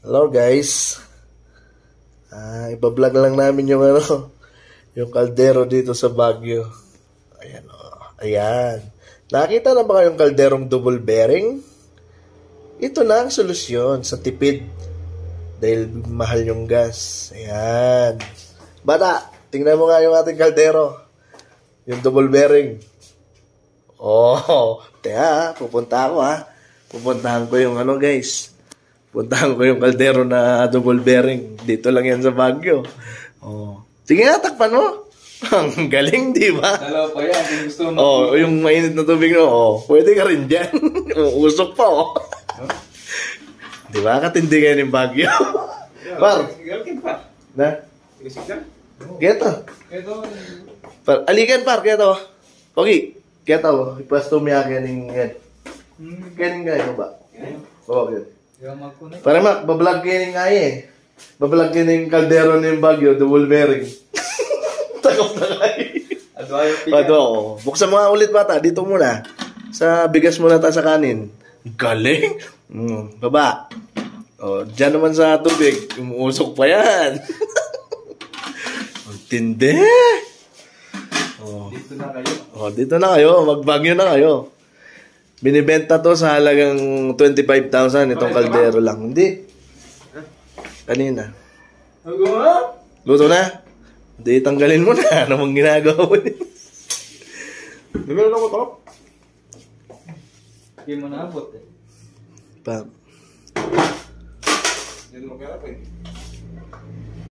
Hello guys. Ibablog lang namin yung yung kaldero dito sa Baguio. Ayan Ayan. Nakita na ba kayong kalderong double bearing? Ito na ang solusyon sa tipid dahil mahal yung gas. Ayan. Bata, tingnan mo nga yung ating kaldero. Yung double bearing. Pupunta ako Pupuntahan ko yung guys. Puntahan ko yung kaldero na double bearing. Dito lang yan sa Baguio. Sige nga, takpan mo. Ang galing, di ba? Dalawa pa yan. Kung gusto mo. Yung mainit na tubig pwede ka rin dyan. Usok pa, Di ba? Katindi kayo ng Baguio. Par. Na? Geto. Alikan, par. Geto. Pogi. Geto. Ipasto miya kaning yan. Kaning kayo ba? Geto. Para bablog kayo ng bablog kayo ng kaldero ng Baguio, double bearing. Takot na kayo. Buksan mo nga ulit bata, dito muna. Sa bigas muna sa kanin. Galing. Baba. Diyan naman sa tubig. Umuusok pa yan. Ang tindi. Dito na kayo. Dito na kayo. Mag-Baguio na kayo. Binibenta to sa halagang 25,000 itong kaldero lang. Hindi. Kanina. Luto na? Hindi, tanggalin mo na. Ano mong ginagawa mo din? Bibili na ko to. Hindi mo naabot Pa. Dito mo kaya pa